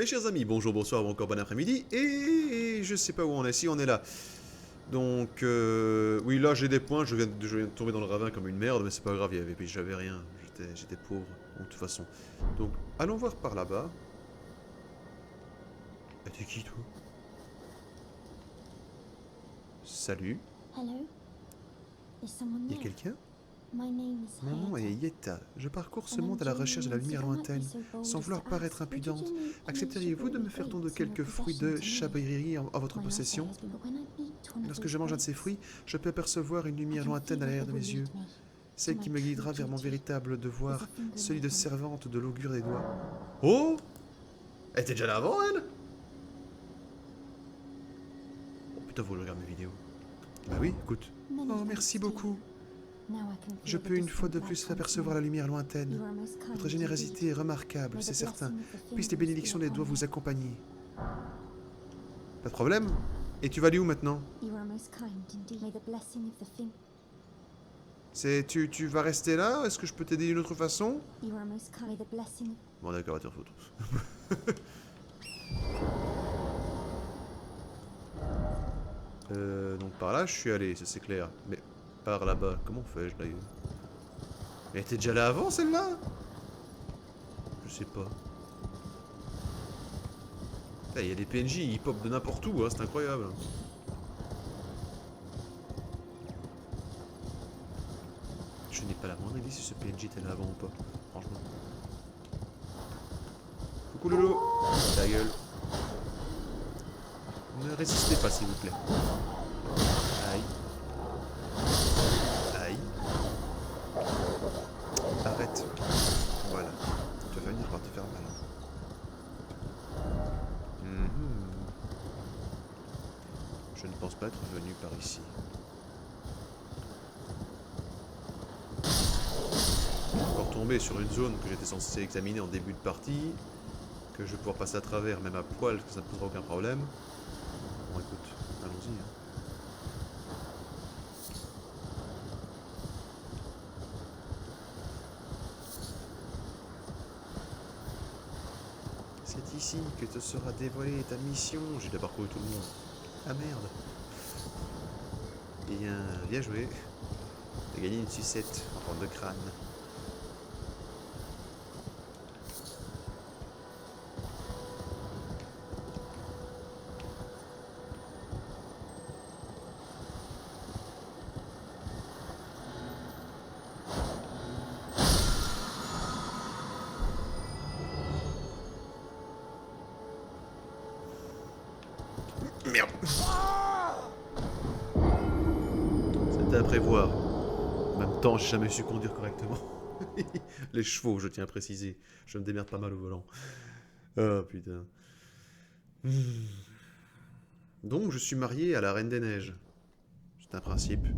Mes chers amis, bonjour, bonsoir ou encore bon après-midi. Et je sais pas où on est, si on est là. Donc, oui, là j'ai des points, je viens de tomber dans le ravin comme une merde, mais c'est pas grave, j'avais rien, j'étais pauvre, de toute façon. Donc, allons voir par là-bas. Ah, t'es qui, toi? Salut, Hello? Is someone y a there? quelqu'un? My name is Mon nom est Hayata, Yetta. Je parcours ce and I'm monde à la recherche de la genuine, so lumière I might be lointaine. so bold Sans as to vouloir paraître ask, would you impudente, do me any accepteriez-vous de sugary me faire don de treats in your quelques fruits possession de to me? Chabairie à votre My eyesight possession? has been, but when I eat one of Lorsque those je mange un de ces grapes, fruits, je peux percevoir une I lumière can lointaine feel à that l'arrière it de will mes yeux. lead me to Celle my qui me true guidera vers mon duty. véritable There's devoir, a finger celui de note on it. servante de l'augure des doigts. Oh! Elle était déjà là avant, elle? Oh putain, faut que je regarde mes vidéos. Bah oui, écoute. Many Oh, thanks merci to beaucoup. you. Now I can Je feel the peux une fois distant de light plus once apercevoir la more. lumière You lointaine. are most kind Votre générosité est indeed. remarquable, May c'est the certain. blessing of the Puissent les fingers be bénédictions des upon doigts you. vous accompagner. Pas de problème? Et tu vas aller où maintenant? You are most kind indeed. May the blessing of the Tu vas rester là? Est-ce que je peux t'aider d'une autre façon? You are most kind. May the blessing. Bon d'accord, va te faire foutre. Donc par là je suis allé, ça c'est clair. Mais par là-bas, comment fais-je d'ailleurs? Mais elle était déjà là avant celle-là? Je sais pas. Il y a des PNJ, ils pop de n'importe où, hein, c'est incroyable. Je n'ai pas la moindre idée si ce PNJ était là avant ou pas, franchement. Coucou Lolo. Ta gueule. Ne résistez pas s'il vous plaît. Aïe. Aïe. Arrête. Voilà. Tu vas venir par te faire mal. Je ne pense pas être venu par ici. Encore tombé sur une zone que j'étais censé examiner en début de partie, que je vais pouvoir passer à travers même à poil, que ça ne posera aucun problème. Bon écoute, allons-y. Hein. C'est ici que te sera dévoilée ta mission. J'ai déjà parcouru tout le monde. Ah merde. Bien joué. T'as gagné une sucette en forme de crâne. Merde. C'était à prévoir. En même temps, j'ai jamais su conduire correctement. Les chevaux, je tiens à préciser. Je me démerde pas mal au volant. Oh putain. Donc, je suis marié à la Reine des Neiges. C'est un principe.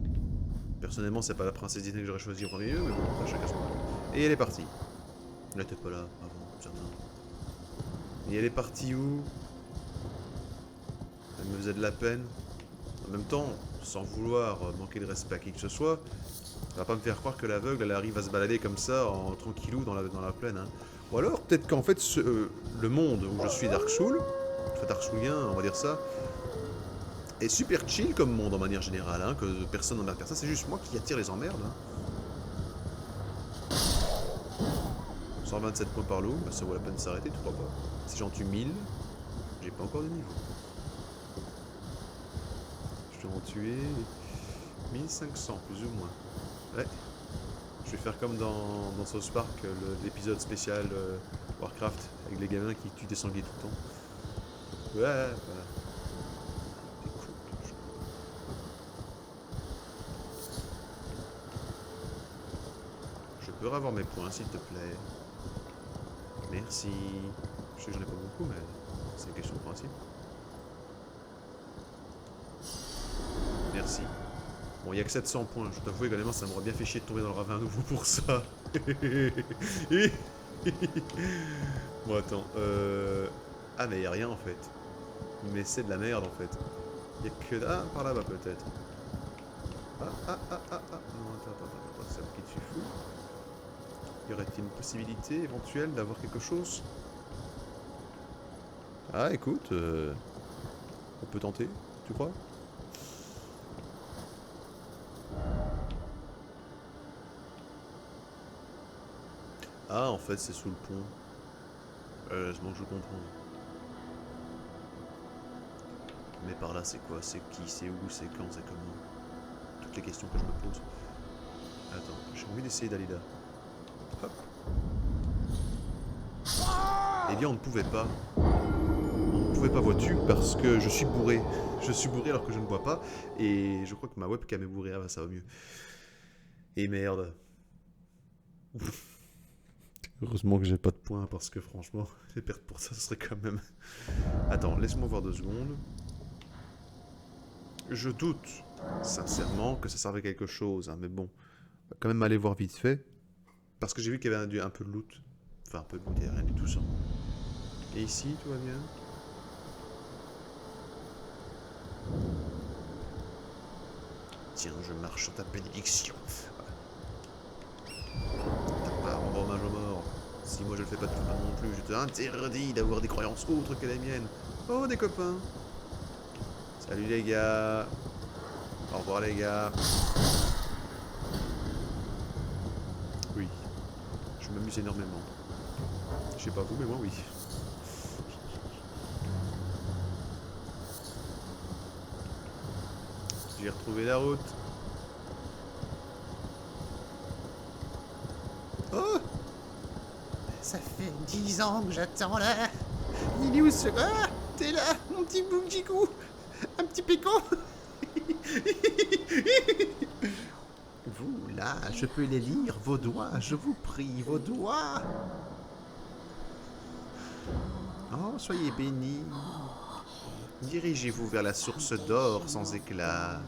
Personnellement, c'est pas la princesse Disney que j'aurais choisi en premier lieu, mais bon, ça, chacun son truc. Et elle est partie. Elle n'était pas là avant, certain. Et elle est partie où? Elle me faisait de la peine. En même temps, sans vouloir manquer de respect à qui que ce soit, elle va pas me faire croire que l'aveugle, elle arrive à se balader comme ça, en tranquillou, dans la plaine. Hein. Ou alors, peut-être qu'en fait, le monde où je suis Dark Soul, enfin Dark Soulien, on va dire ça, est super chill comme monde en manière générale, hein, que personne n'emmerde personne, c'est juste moi qui attire les emmerdes. Hein. 127 points par lot, bah, ça vaut la peine de s'arrêter, tu crois pas? Si j'en tue 1000, j'ai pas encore de niveau. Je dois en tuer 1500 plus ou moins. Ouais. Je vais faire comme dans South Park, l'épisode spécial Warcraft, avec les gamins qui tuent des sangliers tout le temps. Ouais, voilà. C'est cool. Je peux avoir mes points, s'il te plaît. Merci. Je sais que j'en ai pas beaucoup, mais c'est une question de principe. Merci. Bon, il n'y a que 700 points. Je t'avoue également, ça m'aurait bien fait chier de tomber dans le ravin à nouveau pour ça. Bon, attends. Ah, mais il n'y a rien en fait. Mais c'est de la merde en fait. Il n'y a que... Ah, par là-bas peut-être. Ah. Non, attends. Ça me qui tu fous. Y aurait-il une possibilité éventuelle d'avoir quelque chose? Ah écoute, on peut tenter, tu crois? Ah en fait c'est sous le pont. Heureusement que je comprends. Mais par là c'est quoi? C'est qui? C'est où? C'est quand? C'est comment? Toutes les questions que je me pose. Attends, j'ai envie d'essayer d'aller là. Hop. Eh bien on ne pouvait pas. On ne pouvait pas, vois-tu, parce que je suis bourré. Je suis bourré alors que je ne bois pas. Et je crois que ma webcam est bourrée. Ah bah ça va mieux. Et merde. Heureusement que j'ai pas de points parce que franchement, les pertes pour ça, ce serait quand même... Attends, laisse-moi voir 2 secondes. Je doute, sincèrement, que ça serve à quelque chose, hein, mais bon. On va quand même aller voir vite fait. Parce que j'ai vu qu'il y avait un peu de loot. Enfin, un peu de loot, il n'y a rien du tout ça. Et ici, tout va bien? Tiens, je marche sur ta bénédiction. T'as pas à rendre hommage aux morts. Si moi je le fais pas tout le temps non plus, je te interdis d'avoir des croyances autres que les miennes. Oh, des copains. Salut les gars. Au revoir les gars. Oui, je m'amuse énormément. Je sais pas vous, mais moi oui. J'ai retrouvé la route. Oh! Ça fait 10 ans que j'attends là. Il est où ce... Ah! T'es là, mon petit Boukjikou. Un petit pécan. Vous, là, je peux les lire, vos doigts, je vous prie, vos doigts. Oh, soyez bénis. Dirigez-vous vers la source d'or sans éclat.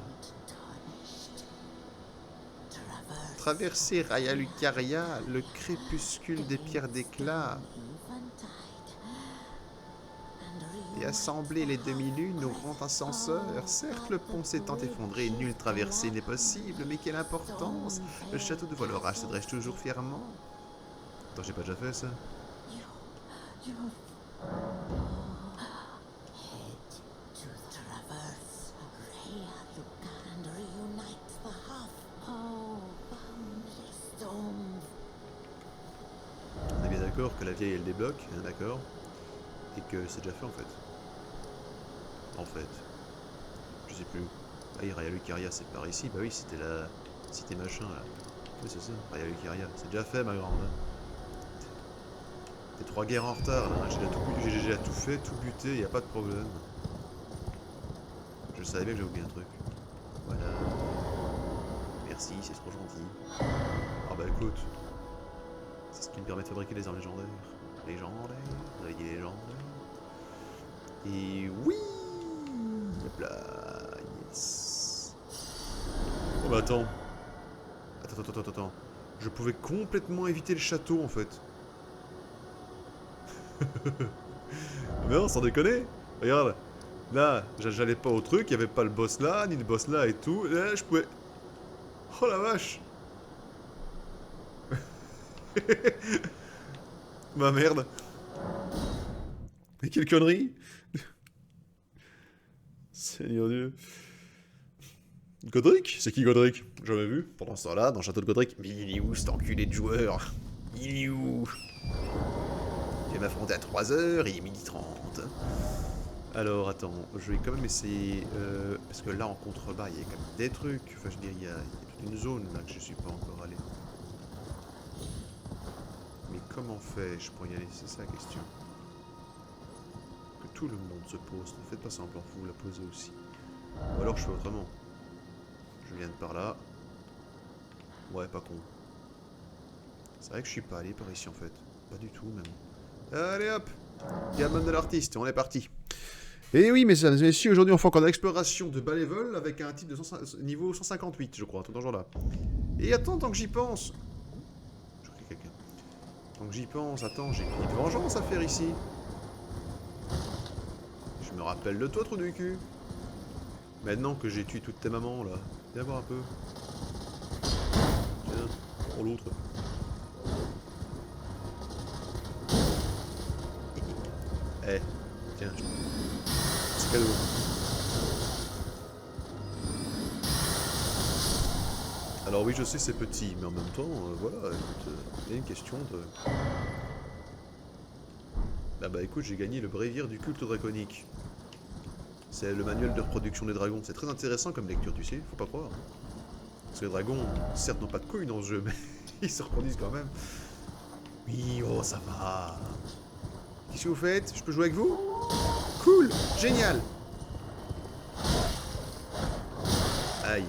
Traversez Raya Lucaria, le crépuscule des pierres d'éclat. Et assembler les demi-lunes au grand ascenseur. Certes, le pont s'étant effondré, nulle traversée n'est possible, mais quelle importance! Le château de Volorage se dresse toujours fièrement. Attends, j'ai pas déjà fait ça? On est bien d'accord que la vieille elle débloque, hein, d'accord? Et que c'est déjà fait en fait. En fait. Je sais plus. Ah, Raya Lucaria, c'est par ici. Bah oui, c'était la cité machin là. Oui, c'est ça, Raya Lucaria. C'est déjà fait, ma grande. T'es 3 guerres en retard là. J'ai déjà tout fait, tout buté, y a pas de problème. Je savais bien que j'ai oublié un truc. Voilà. Merci, c'est trop gentil. Ah bah écoute. C'est ce qui me permet de fabriquer des armes légendaires. Légendaires, vous avez dit légendaires. Et oui! Hop là, yes. Oh bah attends. Attends. Je pouvais complètement éviter le château en fait. Mais non, sans déconner. Regarde. Là, j'allais pas au truc, il y avait pas le boss là, ni le boss là et tout. Et là, je pouvais... Oh la vache. Bah merde. Mais quelle connerie. Seigneur Dieu. Godric? C'est qui Godric? J'avais vu. Pendant ce temps-là, dans le château de Godric. Mais il est où cet enculé de joueur? Il est où? Je vais m'affronter à 3h, il est 12h30. Alors attends, je vais quand même essayer. Parce que là en contrebas, il y a quand même des trucs. Enfin, je veux dire, il y a toute une zone là que je suis pas encore allé. Mais comment fais-je pour y aller? C'est ça la question. Que tout le monde se pose. Ne faites pas semblant, faut vous la poser aussi. Ou alors je fais autrement. Je viens de par là. Ouais, pas con. C'est vrai que je suis pas allé par ici en fait. Pas du tout même. Allez hop! Gamin de l'artiste, on est parti. Et oui, mesdames et messieurs, aujourd'hui on fait encore de l'exploration de bas level avec un type de niveau 158, je crois, tout dans ce genre-là. Et attends, tant que j'y pense. Je crois qu'il y a quelqu'un. Tant que j'y pense, attends, j'ai une petite vengeance à faire ici. Je me rappelle de toi, trou du cul. Maintenant que j'ai tué toutes tes mamans, là. Viens voir un peu. Tiens, pour l'autre. Eh, Tiens, c'est cadeau. Alors oui, je sais c'est petit, mais en même temps, voilà, écoute, il y a une question de... Ah bah écoute, j'ai gagné le bréviaire du culte draconique. C'est le manuel de reproduction des dragons. C'est très intéressant comme lecture, tu sais, faut pas croire. Parce que les dragons, certes, n'ont pas de couilles dans ce jeu, mais ils se reproduisent quand même. Oui, oh, ça va. Qu'est-ce que vous faites? Je peux jouer avec vous? Cool, génial. Aïe.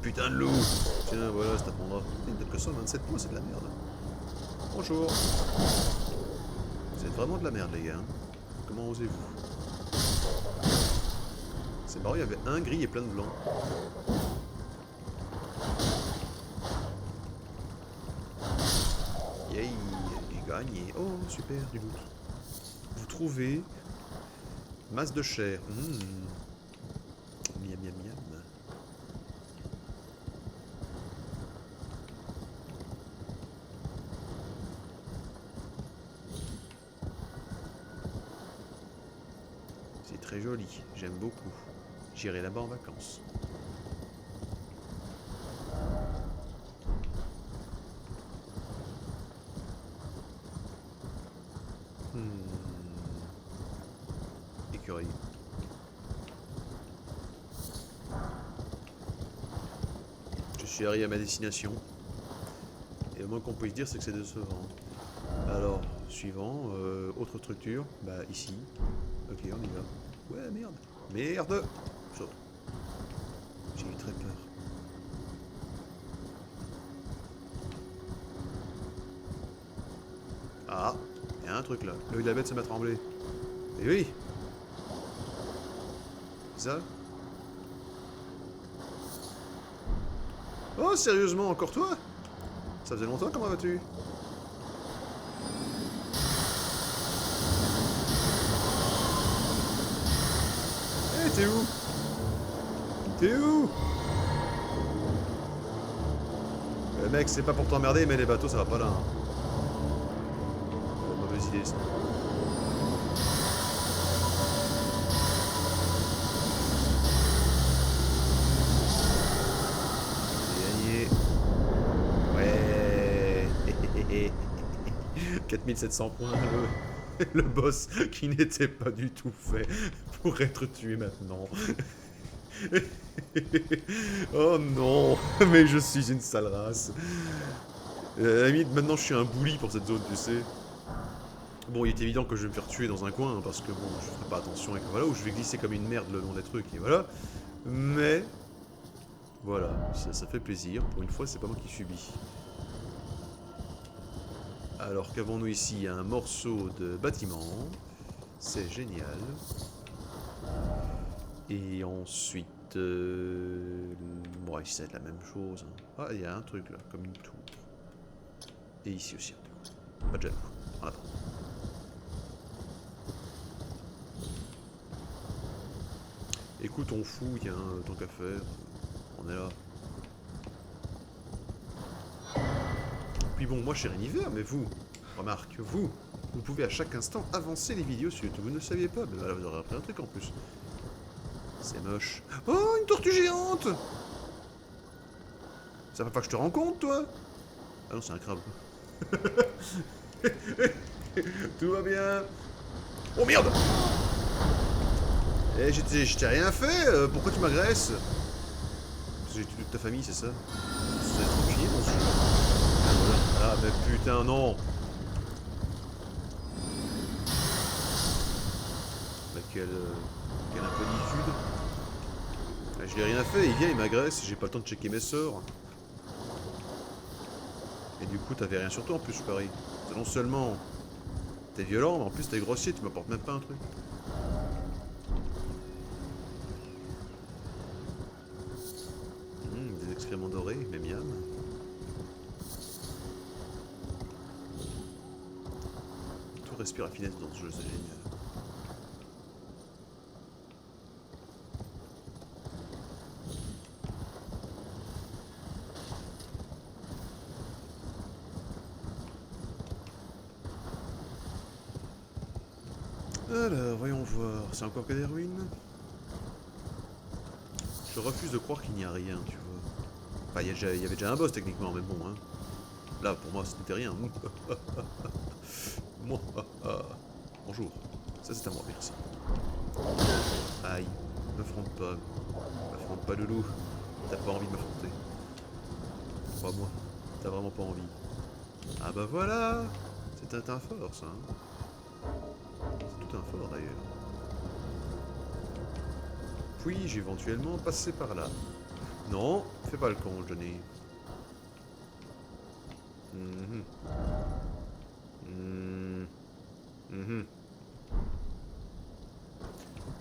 Putain de loup. Tiens, voilà, ça t'apprendra. Peut-être que ça, 27 points, c'est de la merde. Bonjour. C'est vraiment de la merde, les gars. Comment osez-vous? C'est marrant, il y avait un gris et plein de blanc. Yay, j'ai gagné. Oh, super, du loot. Vous trouvez masse de chair. Miam, miam, miam. C'est très joli, j'aime beaucoup. J'irai là-bas en vacances. Écureuil. Je suis arrivé à ma destination. Et le moins qu'on puisse dire, c'est que c'est décevant. Alors, suivant, autre structure. Bah, ici. Ok, on y va. Ouais, merde. Merde. J'ai eu très peur. Ah, il y a un truc là. L'œil de la bête se met à trembler. Et oui. C'est ça? Oh, sérieusement, encore toi? Ça faisait longtemps, comment vas-tu? Eh, t'es où? T'es où? Mec, c'est pas pour t'emmerder, mais les bateaux, ça va pas là. Hein. Mauvaise idée, ça. J'ai gagné. Ouais. 4700 points, le boss qui n'était pas du tout fait pour être tué maintenant. Oh non, mais je suis une sale race. À la limite, maintenant je suis un bully pour cette zone, tu sais. Bon, il est évident que je vais me faire tuer dans un coin, hein, parce que bon, je ferai pas attention, et que voilà, ou je vais glisser comme une merde le long des trucs, et voilà. Mais, voilà, ça fait plaisir. Pour une fois, c'est pas moi qui subis. Alors, qu'avons-nous ici? Un morceau de bâtiment. C'est génial. Et ensuite... Bon, ici, ça va être la même chose. Ah, il y a un truc là, comme une tour. Et ici aussi. Pas de jaloux. On attend. Écoute, on fouille, hein, tant qu'à faire. On est là. Puis bon, moi je suis rien hiver, mais vous, remarque, vous pouvez à chaque instant avancer les vidéos sur YouTube. Vous ne le saviez pas, mais là vous aurez appris un truc en plus. C'est moche. Oh, une tortue géante! Ça va pas que je te rends compte, toi? Ah non, c'est un crabe. Tout va bien. Oh merde! Eh, je t'ai rien fait, pourquoi tu m'agresses? Parce que j'ai tué toute ta famille, c'est ça? Vous êtes tranquille dans ce jeu. Ah, voilà. Ah, mais putain, non! Bah, quelle impolitude. Ah, je lui ai rien fait, il vient, il m'agresse, j'ai pas le temps de checker mes sorts. Et du coup, t'avais rien sur toi en plus, je parie. Non seulement t'es violent, mais en plus t'es grossier, tu m'apportes même pas un truc. Des excréments dorés, mais miam. Tout respire la finesse dans ce jeu, c'est génial. Alors, voyons voir. C'est encore que des ruines? Je refuse de croire qu'il n'y a rien, tu vois. Enfin, il y avait déjà un boss techniquement, mais bon, hein. Là, pour moi, ce n'était rien. Moi, bonjour. Ça, c'est à moi, merci. Aïe, m'affronte pas. M'affronte pas, Loulou. T'as pas envie de m'affronter. Crois-moi, t'as vraiment pas envie. Ah bah voilà. C'est un fort, ça. Hein. C'est tout un fort, d'ailleurs. Puis-je éventuellement passer par là? Non, fais pas le con, Johnny. Mhm. Mhm.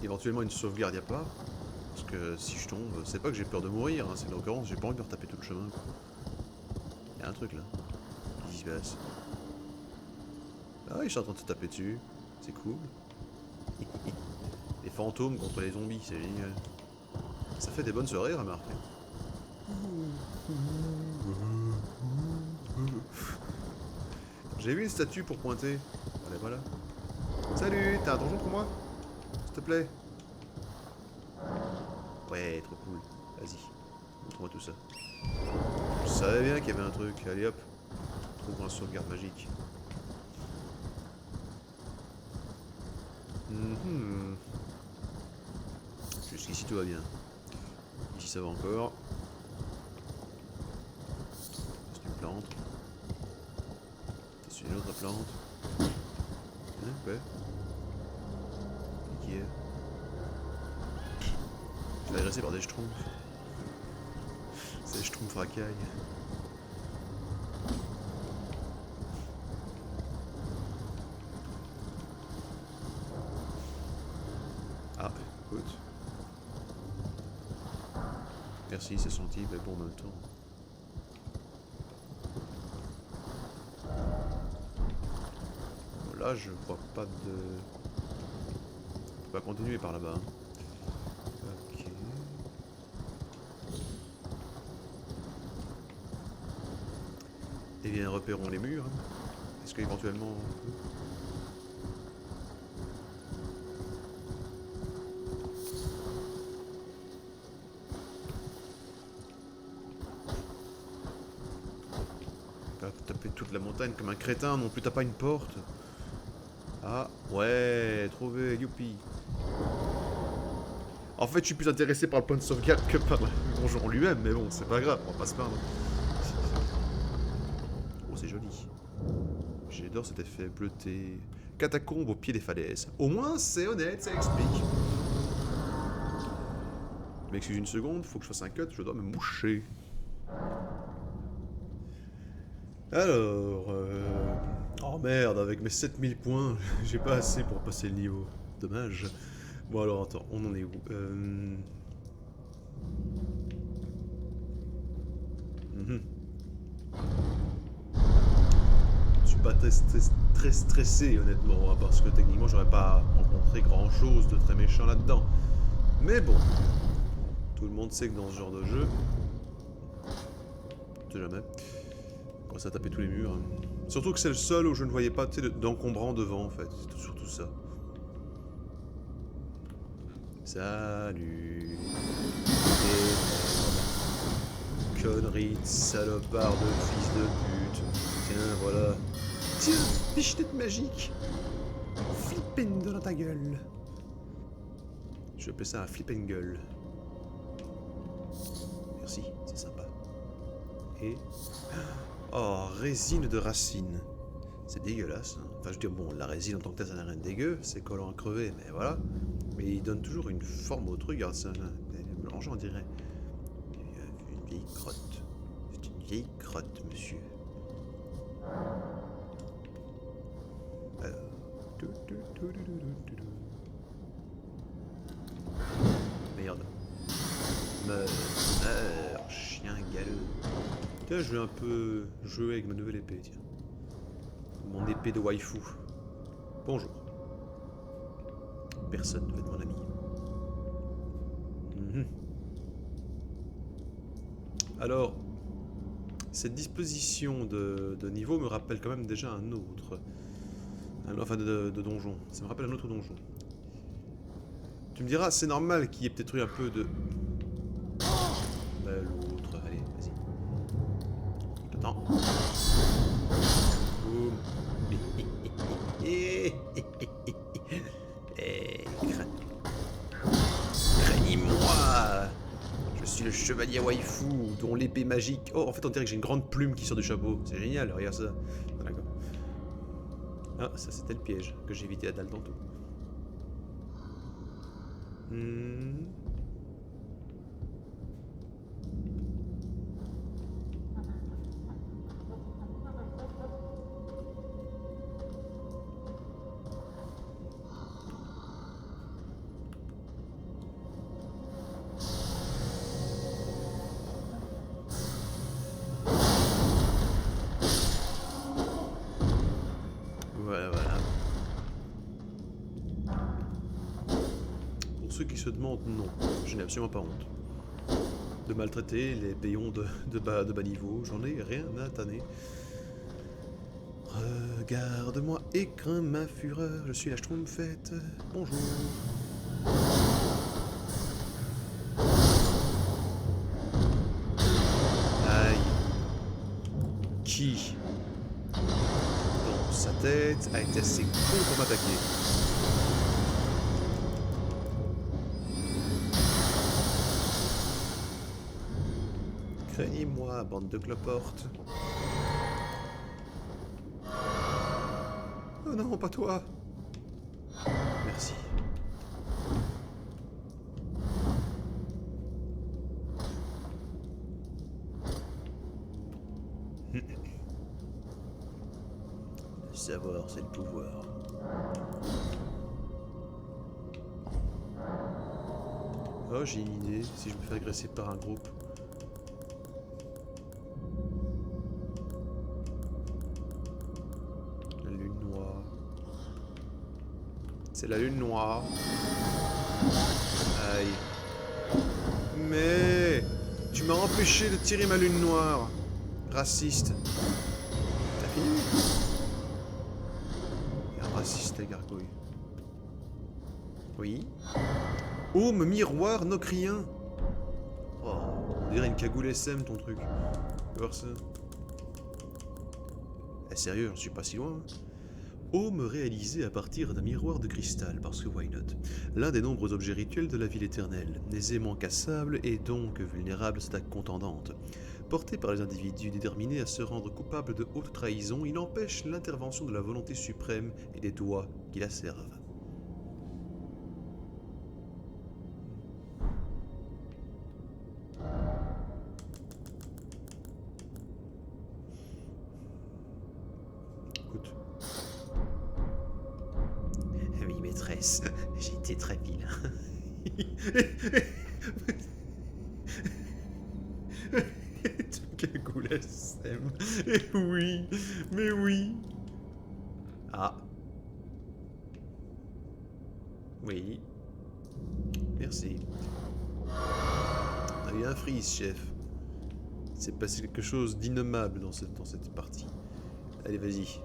Éventuellement une sauvegarde, y'a pas? Parce que si je tombe, c'est pas que j'ai peur de mourir, hein, c'est une occurrence, j'ai pas envie de me retaper tout le chemin. Y'a un truc là. Qu'est-ce qui se passe? Ah, ils sont en train de se taper dessus. C'est cool. Les fantômes contre les zombies, c'est génial. Ça fait des bonnes soirées, remarque. J'ai vu une statue pour pointer. Allez, voilà. Salut, t'as un donjon pour moi? S'il te plaît. Ouais, trop cool. Vas-y, montre-moi tout ça. Je savais bien qu'il y avait un truc. Allez hop. Trouve un sauvegarde magique. Jusqu'ici tout va bien. Ici ça va encore. C'est une plante. C'est une autre plante. Ouais. Qui est? Je vais agressé par des schtroumpfs. C'est des schtroumpfs racailles. Ah, écoute. Merci, c'est gentil, mais bon, en même temps. Là, je vois pas de... On va continuer par là-bas. Ok. Eh bien, repérons les murs. Est-ce qu'éventuellement... Pas taper toute la montagne comme un crétin, non plus t'as pas une porte. Ah, ouais, trouvé, youpi. En fait, je suis plus intéressé par le point de sauvegarde que par le donjon en lui-même, mais bon, c'est pas grave, on va pas se plaindre. Oh, c'est joli. J'adore cet effet bleuté. Catacombe au pied des falaises. Au moins, c'est honnête, ça explique. Je m'excuse une seconde, faut que je fasse un cut, je dois me moucher. Alors, oh merde, avec mes 7000 points, j'ai pas assez pour passer le niveau. Dommage. Bon alors, attends, on en est où Je suis pas très stressé, honnêtement, hein, parce que techniquement, j'aurais pas rencontré grand chose de très méchant là-dedans. Mais bon, tout le monde sait que dans ce genre de jeu, on sait jamais, on commence à taper tous les murs. Hein. Surtout que c'est le seul où je ne voyais pas d'encombrant devant, en fait. C'est surtout ça. Salut. Et connerie de salopard de fils de pute. Tiens, voilà. Tiens, pichenette magique. Flipping dans ta gueule. Je vais appeler ça un flip and gueule. Merci, c'est sympa. Et... Oh, résine de racine. C'est dégueulasse. Hein. Enfin, je veux dire, bon, la résine en tant que telle, ça n'a rien de dégueu. C'est collant à crever, mais voilà. Mais il donne toujours une forme au truc. Regarde ça. Mélangeant, on dirait. Une vieille crotte. C'est une vieille crotte, monsieur. Alors... Merde. Meurs, chien galeux. Tiens, je vais un peu jouer avec ma nouvelle épée, tiens. Mon épée de waifu. Bonjour. Personne ne veut être mon ami. Alors, cette disposition de niveau me rappelle quand même déjà un autre. Enfin, de donjon. Ça me rappelle un autre donjon. Tu me diras, c'est normal qu'il y ait peut-être eu un peu de... Bah, l'autre, allez, vas-y. Attends. Boum. Craignez-moi. Je suis le chevalier waifu, dont l'épée magique... Oh, en fait, on dirait que j'ai une grande plume qui sort du chapeau. C'est génial, regarde ça. Ah, d'accord. Ah, ça c'était le piège que j'ai évité à dalle tantôt. Voilà, voilà. Pour ceux qui se demandent, non, je n'ai absolument pas honte de maltraiter les péons de bas niveau. J'en ai rien à tanner. Regarde-moi et crains ma fureur. Je suis la Schtroumpfette. Bonjour. Aïe. Qui, dans sa tête, a été assez con pour m'attaquer? Craignez-moi, bande de cloportes. Oh non, pas toi. Merci. Le savoir, c'est le pouvoir. Oh, j'ai une idée. Si je me fais agresser par un groupe. La lune noire. C'est la lune noire. Aïe. Mais tu m'as empêché de tirer ma lune noire. Raciste. T'as fini? Un raciste, la gargouille. Oui. Aume miroir nocrien. Oh, on dirait une cagoule SM ton truc. Tu vas voir ça. Eh, sérieux, j'en suis pas si loin. Aume réalisé à partir d'un miroir de cristal, parce que why not? L'un des nombreux objets rituels de la ville éternelle, aisément cassable et donc vulnérable à cette attaque contendante. Porté par les individus déterminés à se rendre coupables de haute trahison, il empêche l'intervention de la volonté suprême et des doigts qui la servent. Écoute. Oui, maîtresse, j'ai été très vilain. Cagoule SM. Eh oui, mais oui. Ah. Oui. Merci. On a eu un freeze, chef. C'est passé quelque chose d'innommable dans cette partie. Allez, vas-y.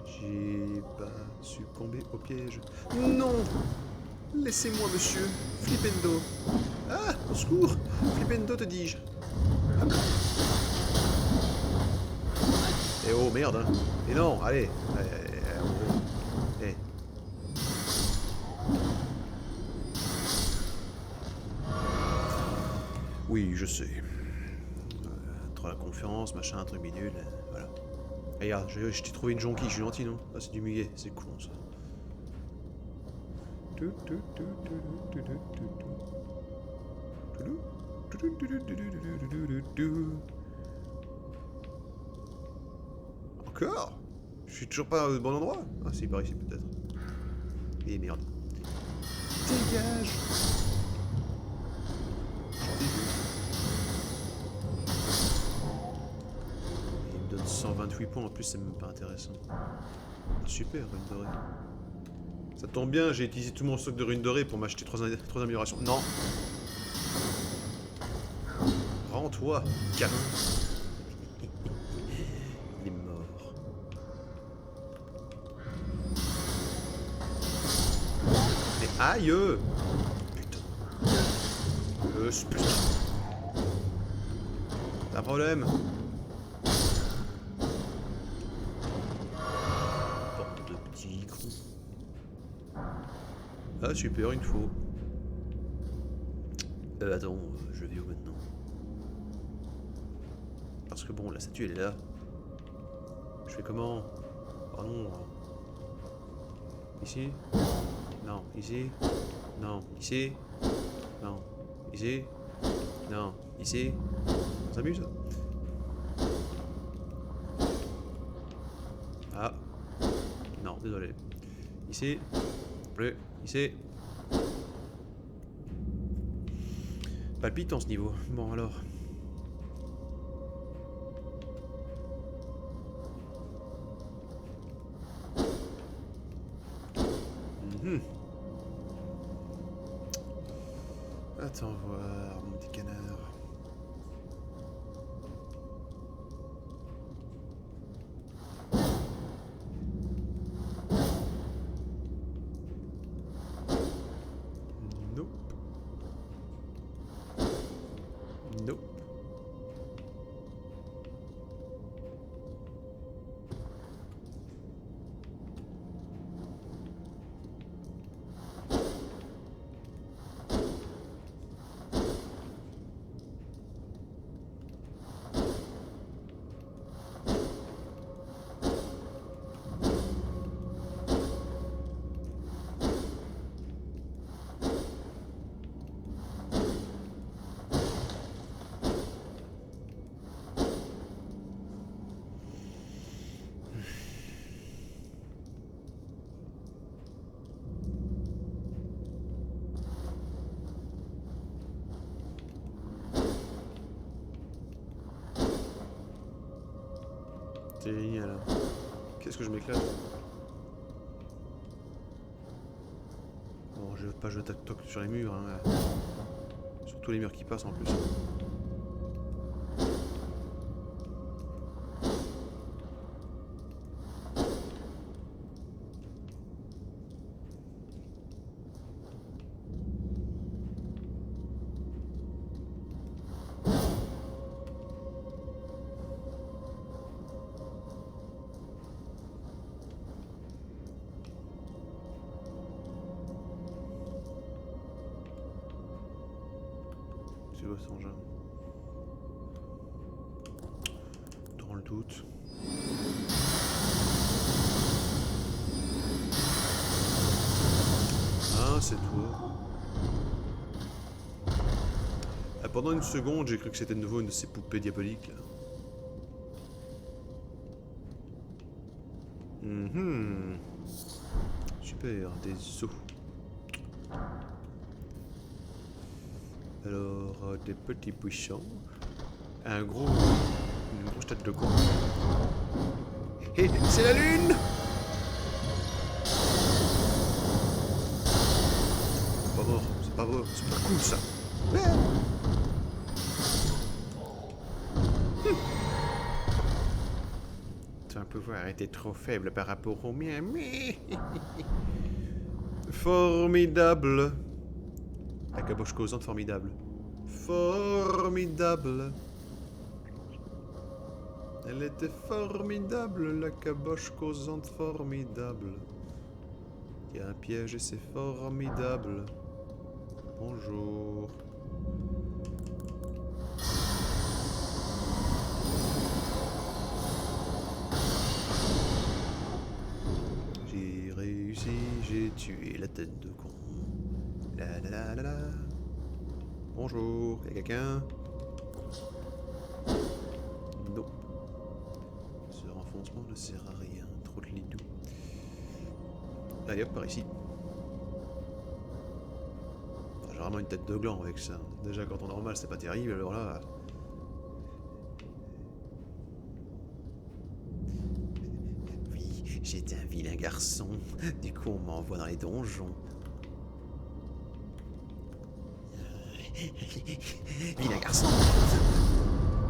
J'ai pas succombé au piège. Non! Laissez-moi, monsieur. Flipendo. Ah, au secours! Flipendo, te dis-je. Eh oh, merde, hein. Et non, allez. Eh. Oui, je sais. Trop la confiance, machin, un truc bidule, voilà. Regarde, je t'ai trouvé une jonquille, je suis gentil, non? Ah, c'est du muguet, c'est con, ça. Encore? Je suis toujours pas au bon endroit? Ah, c'est par ici, peut-être. Et merde. Dégage! Il me donne 128 points, en plus, c'est même pas intéressant. Ah, super, rune dorée. Ça tombe bien, j'ai utilisé tout mon stock de runes dorées pour m'acheter 3 améliorations. Non! Rends-toi, gamin! Il est mort. Aïe. Putain. Putain. T'as un problème? Porte de petit con. Ah super, une faux. Attends, je vais où maintenant? Parce que bon, la statue elle est là. Je fais comment? Oh non. Ici? Non. Ici? Non. Ici? Non. Ici? Non. Ici? On s'amuse? Ah. Non, désolé. Ici? Plus. Ici? Palpitant ce niveau. Bon alors. Attends voir, mon petit canard. Nope. Nope. C'est génial. Qu'est-ce que je m'éclate. Bon, je veux pas jouer tac-toc sur les murs, hein. Surtout les murs qui passent en plus. C'est Los Angeles. Dans le doute. Ah, c'est toi. Ah, pendant une seconde, j'ai cru que c'était de nouveau une de ces poupées diaboliques là. Super, des os. Alors, des petits buissons. Une grosse tête de con. Et c'est la lune! C'est pas mort, c'est pas beau, c'est pas cool ça. Ton pouvoir était trop faible par rapport au mien, mais... Formidable. La caboche causante formidable. Formidable. Elle était formidable, la caboche causante formidable. Il y a un piège et c'est formidable. Bonjour. J'ai réussi, j'ai tué la tête de con. La la la la la. Bonjour, y'a quelqu'un? Non. Ce renfoncement ne sert à rien, trop de lidou. Allez hop, par ici. J'ai vraiment une tête de gland avec ça. Déjà quand on est normal c'est pas terrible, alors là... Oui, j'étais un vilain garçon. Du coup on m'envoie dans les donjons. Vilain garçon.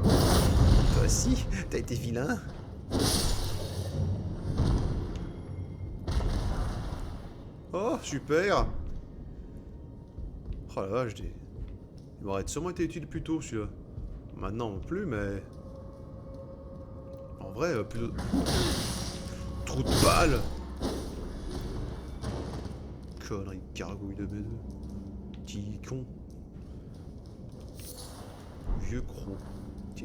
Toi aussi, t'as été vilain. Oh, super. Oh la vache, il m'aurait sûrement été utile plus tôt celui-là. Maintenant non plus, mais... En vrai, plutôt... Trou de balle. Connerie de gargouille de B2. Petit con. Vieux croc.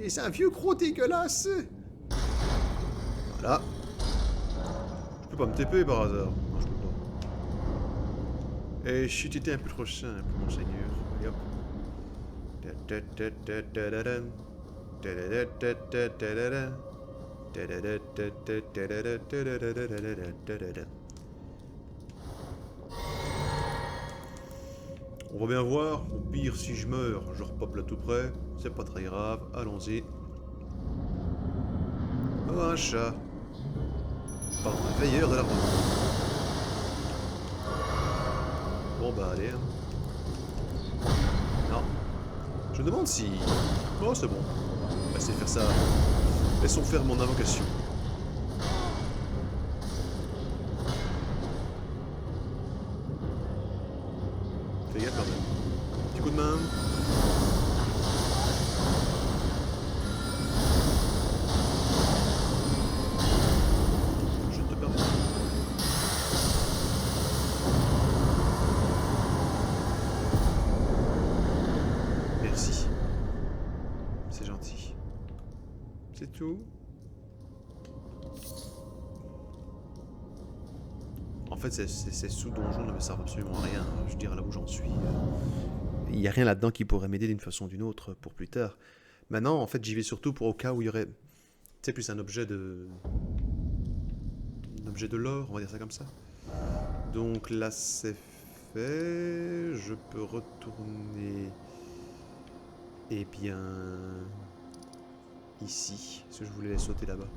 C'est un vieux croc dégueulasse. Voilà. Je peux pas me TP par hasard. Non, je peux pas. Et chut, t'étais un peu trop simple, mon seigneur. Allez hop. On va bien voir, au pire si je meurs, je repop là tout près, c'est pas très grave, allons-y. Oh, un chat. Pardon, un veilleur de la route. Bon bah allez. Non. Je me demande si... Oh c'est bon. On va essayer de faire ça. Laissons faire mon invocation. Fais gaffe quand même. Petit coup de main. Je te permets. Merci. C'est gentil. C'est tout. En fait, ces sous-donjons ne me servent absolument à rien. Je dirais là où j'en suis. Il n'y a rien là-dedans qui pourrait m'aider d'une façon ou d'une autre pour plus tard. Maintenant, en fait, j'y vais surtout pour au cas où il y aurait... Tu sais, plus un objet de... Un objet de l'or, on va dire ça comme ça. Donc là, c'est fait. Je peux retourner... Eh bien... Ici. Parce que je voulais sauter là-bas.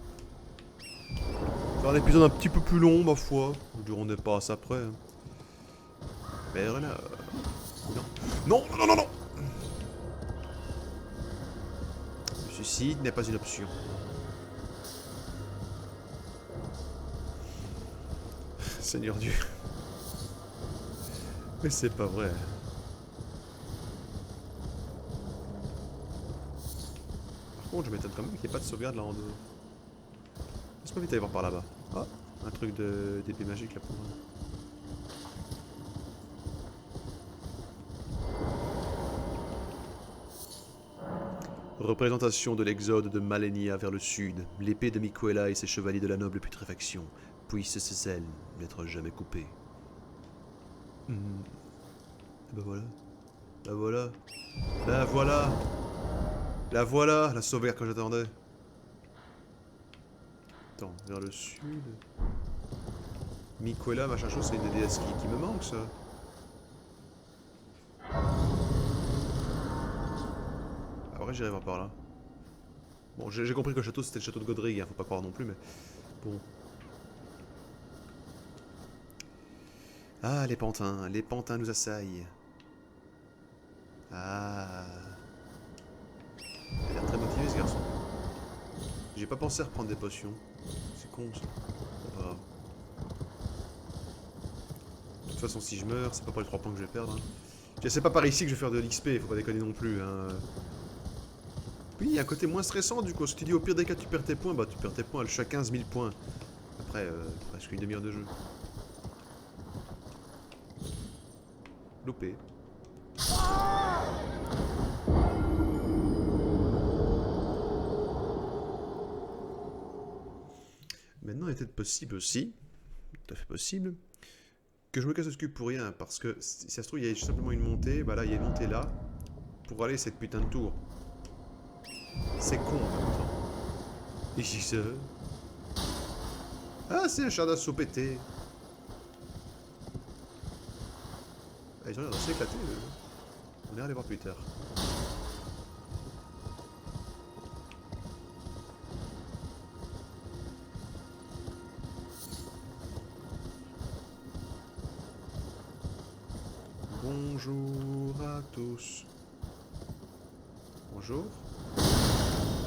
C'est un épisode un petit peu plus long, ma foi. Nous dirons des passes après. Hein. Mais voilà. Non. Non, non, non, non. Le suicide n'est pas une option. Seigneur Dieu. Mais c'est pas vrai. Par contre, je m'étonne quand même qu'il n'y ait pas de sauvegarde là en dehors. Laisse-moi vite aller voir par là-bas. Ah, un truc d'épée magique là pour moi. Représentation de l'exode de Malenia vers le sud. L'épée de Miquella et ses chevaliers de la noble putréfaction. Puissent ses ailes n'être jamais coupées. Ben voilà. La voilà. La voilà. La voilà, la sauvegarde que j'attendais. Attends, vers le sud. Miquella, machin chose, c'est une des déesses qui me manque ça. Après j'irai voir par là. Bon, j'ai compris que le château c'était le château de Godric, hein, faut pas croire non plus, mais bon. Ah, les pantins nous assaillent. Ah. Il a l'air très motivé ce garçon. J'ai pas pensé à reprendre des potions. C'est con ça. Bon, pas grave. De toute façon, si je meurs, c'est pas pour les 3 points que je vais perdre. Hein. C'est pas par ici que je vais faire de l'XP, faut pas déconner non plus. Hein. Oui, il y a un côté moins stressant du coup. Si tu dis au pire des cas tu perds tes points, bah tu perds tes points, elle chute à 15 000 points. Après, presque une demi-heure de jeu. Loupé. Maintenant, il est peut-être possible aussi, tout à fait possible, que je me casse le cul pour rien, parce que si ça se trouve, il y a simplement une montée, bah là, il y a une montée là, pour aller cette putain de tour. C'est con en même temps. Ici, ça. Ah, c'est un char d'assaut pété. Ah, ils ont l'air de s'éclater, on ira les voir plus tard. Bonjour à tous. Bonjour.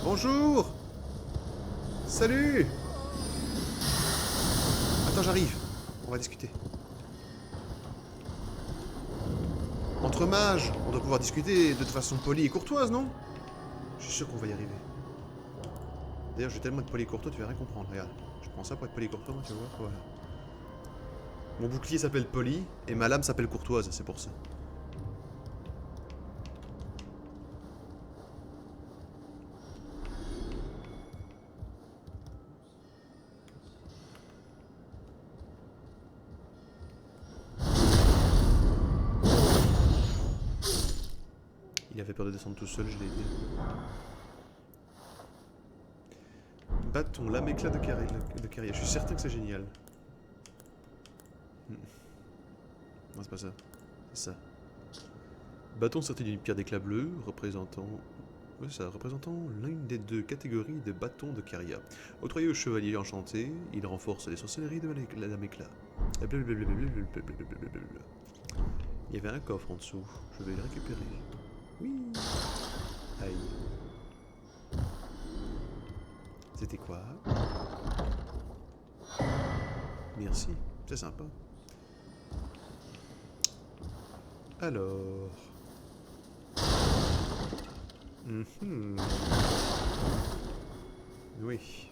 Bonjour. Salut. Attends, j'arrive. On va discuter. Entre mages, on doit pouvoir discuter de façon polie et courtoise, non? Je suis sûr qu'on va y arriver. D'ailleurs, j'ai tellement de poli et courtois, tu vas rien comprendre. Regarde, je prends ça pour être poli et courtois, moi, tu vas voir. Voilà. Mon bouclier s'appelle Poli et ma lame s'appelle Courtoise, c'est pour ça. Il avait peur de descendre tout seul, je l'ai aidé. Bâton, lame éclat de carrière. Je suis certain que c'est génial. Non, c'est pas ça. C'est ça. Bâton sorti d'une pierre d'éclat bleu, représentant... Oui, ça, représentant l'une des deux catégories de bâtons de Caria. Octroyé au chevalier enchanté, il renforce les sorcelleries de la lame éclat. Il y avait un coffre en dessous. Je vais le récupérer. Oui. Aïe. C'était quoi? Merci, c'est sympa. Alors... Oui.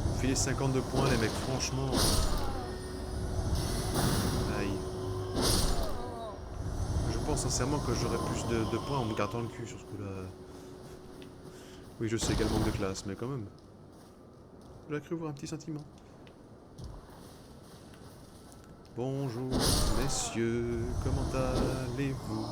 Vous filez 52 points les mecs, franchement. Aïe. Je pense sincèrement que j'aurais plus de points en me grattant le cul sur ce coup-là. Oui, je sais qu'elle manque de classe, mais quand même. J'aurais cru voir un petit sentiment. Bonjour, messieurs, comment allez-vous?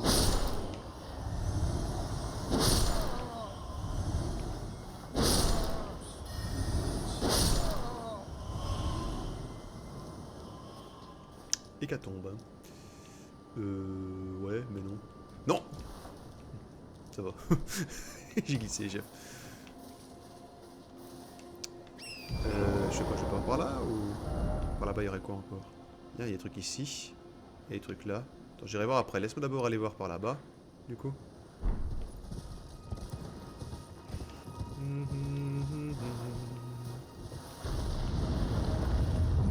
Hécatombe. Ouais, mais non. Non! Ça va. J'ai glissé, chef. Je sais pas, je vais pas par là ou... Par là-bas, il y aurait quoi encore? Il y a des trucs ici. Il y a des trucs là. Attends, j'irai voir après. Laisse-moi d'abord aller voir par là-bas, du coup.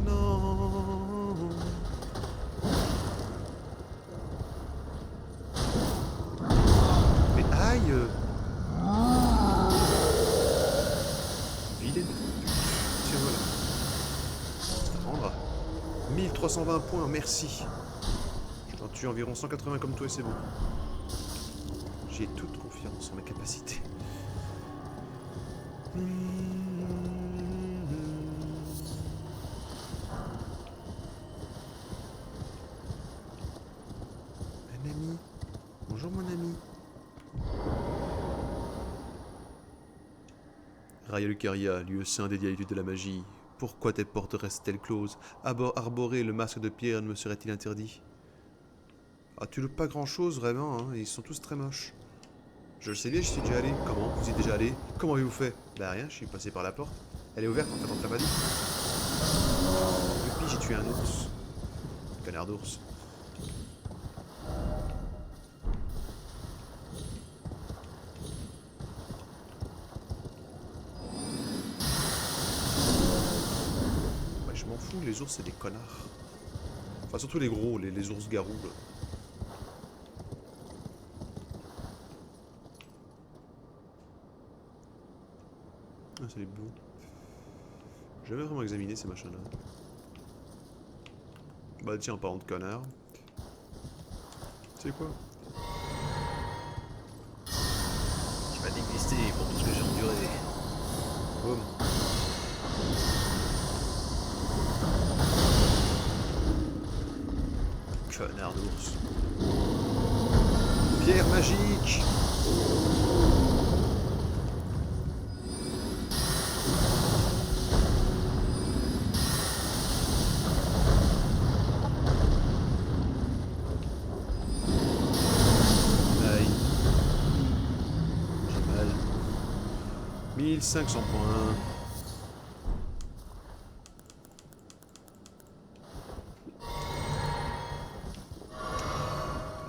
Non. Mais aïe. Vilaine. Tiens, voilà. Ça rendra. 1320 points, merci. Je t'en tue environ 180 comme toi et c'est bon. J'ai toute confiance en mes capacités. Un ami. Bonjour mon ami. Raya Lucaria, lieu saint dédié à l'étude de la magie. Pourquoi tes portes restent-elles closes? Arborer le masque de pierre ne me serait-il interdit? Ah, tu loupes pas grand-chose, vraiment, hein. Ils sont tous très moches. Je le sais bien, j'y suis déjà allé. Comment? Vous y êtes déjà allé? Comment avez-vous fait? Bah rien, je suis passé par la porte. Elle est ouverte, en fait, on te l'a pas dit. Depuis, j'ai tué un ours. Connard d'ours. Ouais, je m'en fous, les ours, c'est des connards. Enfin, surtout les gros, les ours garous, là. Ah, c'est les bouts. J'ai jamais vraiment examiné ces machins-là. Bah tiens, en parlant de connards. Tu sais quoi? Tu m'as dégusté pour tout ce que j'ai enduré. Boum. Connard d'ours. Pierre magique! Aïe. J'ai mal. 1500 points.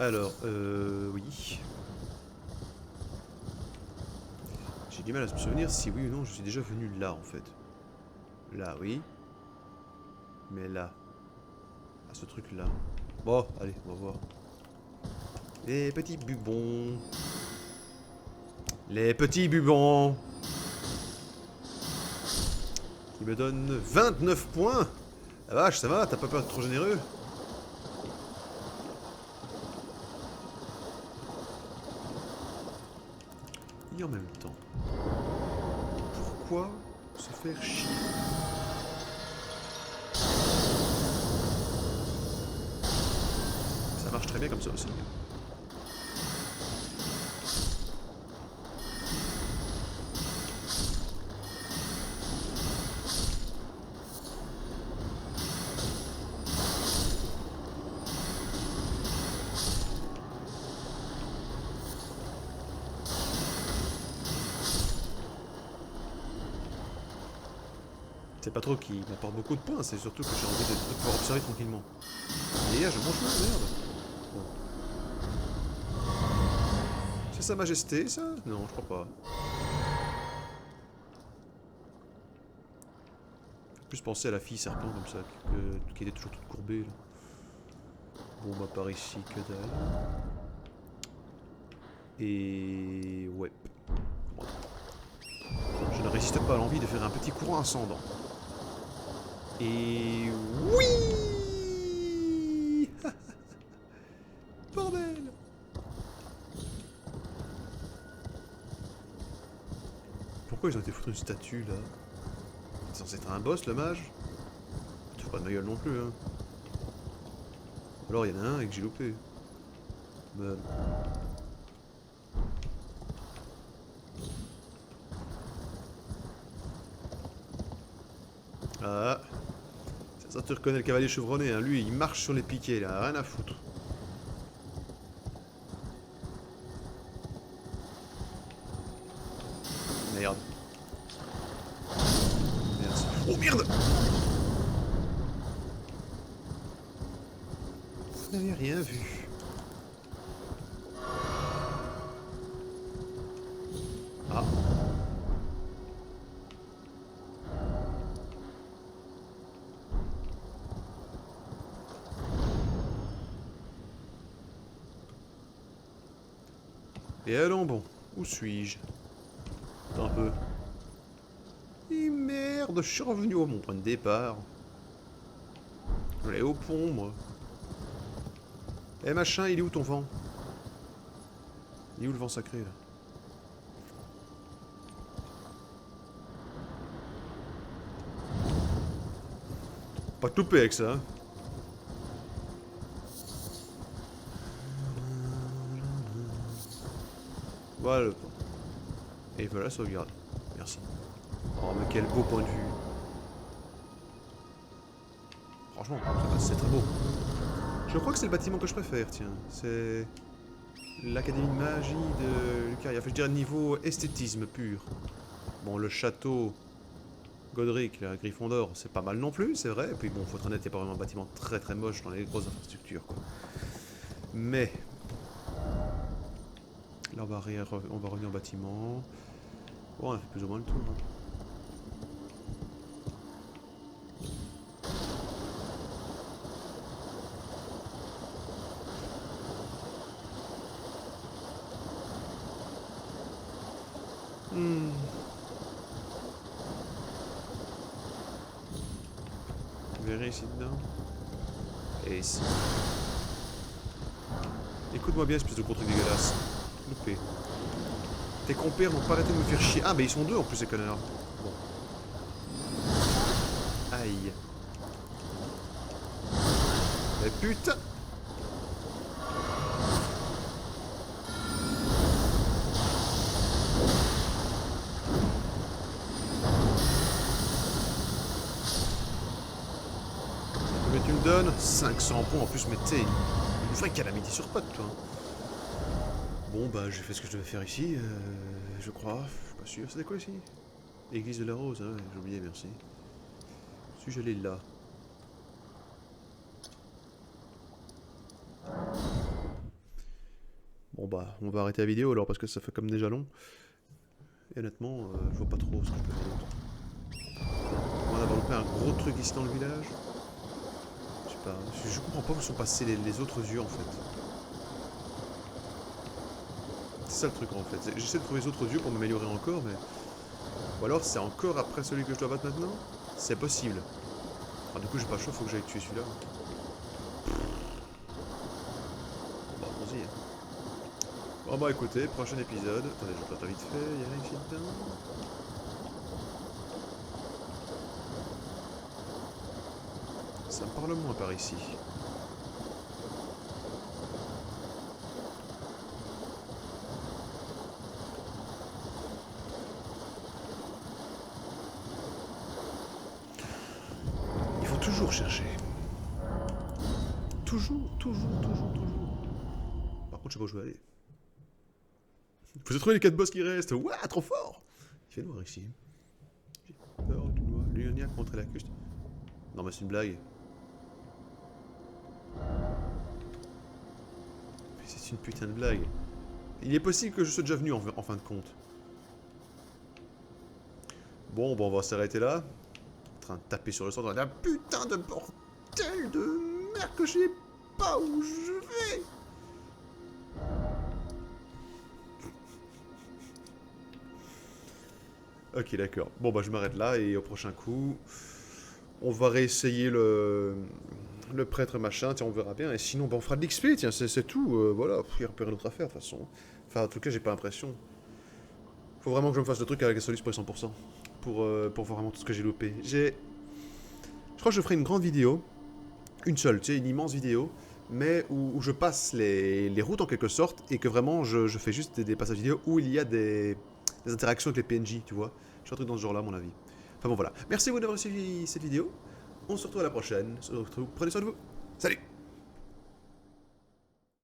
Alors, oui. J'ai du mal à me souvenir si oui ou non je suis déjà venu là en fait. Là, oui. Mais là. À ce truc là. Bon, allez, on va voir. Les petits bubons. Les petits bubons. Qui me donnent 29 points. La vache, ça va, t'as pas peur d'être trop généreux? Et en même temps, pourquoi se faire chier? Ça marche très bien comme ça aussi. C'est pas trop qui m'apporte beaucoup de points, c'est surtout que j'ai envie de pouvoir observer tranquillement. Et là, je mange ma merde. Bon. C'est Sa Majesté, ça? Non, je crois pas. Faut plus penser à la fille serpent comme ça, qui était toujours toute courbée. Là. Bon, bah par ici, que dalle. Et... ouais. Bon. Je ne résiste pas à l'envie de faire un petit courant ascendant. Et... oui. Bordel. Pourquoi ils ont été foutre une statue là? C'est censé être un boss le mage? Tu fous pas de ma gueule non plus hein. Alors il y en a un et que j'ai loupé. Mais... ah. Ça tu reconnais le cavalier chevronné, hein. Lui il marche sur les piquets là, rien à foutre. Merde. Merci. Oh merde! Vous n'avez rien vu. Ah. Et allons bon, où suis-je? Attends un peu. Et merde, je suis revenu à mon point de départ. Je voulais aller au pont, moi. Eh machin, il est où ton vent? Il est où le vent sacré, là? Pas tout avec ça, hein. Voilà le pont. Et voilà la sauvegarde. Merci. Oh, mais quel beau point de vue. Franchement, c'est très beau. Je crois que c'est le bâtiment que je préfère, tiens. C'est l'Académie de magie de Lucaria. Je dirais niveau esthétisme pur. Bon, le château Godric, la Gryffondor, c'est pas mal non plus, c'est vrai. Et puis bon, faut être honnête, il n'y a pas vraiment un bâtiment très très moche dans les grosses infrastructures, quoi. Mais... là, on va revenir au bâtiment. Bon, on a fait plus ou moins le tour, hein. Vous verrez ici dedans. Et ici. Écoute-moi bien, espèce de gros truc dégueulasse. Loupé. Tes compères n'ont pas arrêté de me faire chier. Ah, mais ils sont deux en plus, ces connards. Bon. Aïe. Mais putain! Mais tu me donnes 500 points en plus, mais t'es une vraie calamité sur pattes, toi. Bon, bah, j'ai fait ce que je devais faire ici, je crois. Je suis pas sûr. C'était quoi ici? Église de la Rose, hein, j'ai oublié, merci. Suis-je allé là? Bon, bah, on va arrêter la vidéo alors parce que ça fait comme déjà long. Et honnêtement, je vois pas trop ce que je peux faire d'autre. On va avoir loupé un gros truc ici dans le village. Je sais pas, je comprends pas où sont passés les autres yeux en fait. C'est ça le truc en fait. J'essaie de trouver les autres yeux pour m'améliorer encore, mais... Ou alors c'est encore après celui que je dois battre maintenant? C'est possible. Alors, du coup j'ai pas le choix, faut que j'aille tuer celui-là. Bon, allons-y. Bon bah écoutez, prochain épisode. Attendez, je vais pas vite fait, il y a rien ici dedans. Ça me parle moins par ici. Il faut toujours chercher. Toujours. Par contre, je sais pas où je vais aller. Vous avez trouvé les 4 boss qui restent. Ouah, trop fort. Il fait noir ici. J'ai peur du noir. L'Ionia contre la custe. Non, mais c'est une blague. Mais c'est une putain de blague. Il est possible que je sois déjà venu en fin de compte. Bon, on va s'arrêter là. En train de taper sur le centre. Un putain de bordel de merde que je sais pas où je vais. Ok, d'accord. Bon, bah je m'arrête là et au prochain coup, on va réessayer le prêtre machin, tiens, on verra bien. Et sinon, bah, on fera de l'XP, tiens, c'est tout. Voilà, il n'y a rien d'autre à faire de toute façon. Enfin, en tout cas, j'ai pas l'impression. Faut vraiment que je me fasse le truc avec la Solus pour les 100%. Pour voir vraiment tout ce que j'ai loupé. Je crois que je ferai une grande vidéo. Une seule, tu sais, une immense vidéo. Mais où je passe les routes en quelque sorte. Et que vraiment, je fais juste des passages vidéo où il y a des interactions avec les PNJ, tu vois. Je suis un truc dans ce genre-là, à mon avis. Enfin bon, voilà. Merci à vous d'avoir suivi cette vidéo. On se retrouve à la prochaine. Prenez soin de vous. Salut!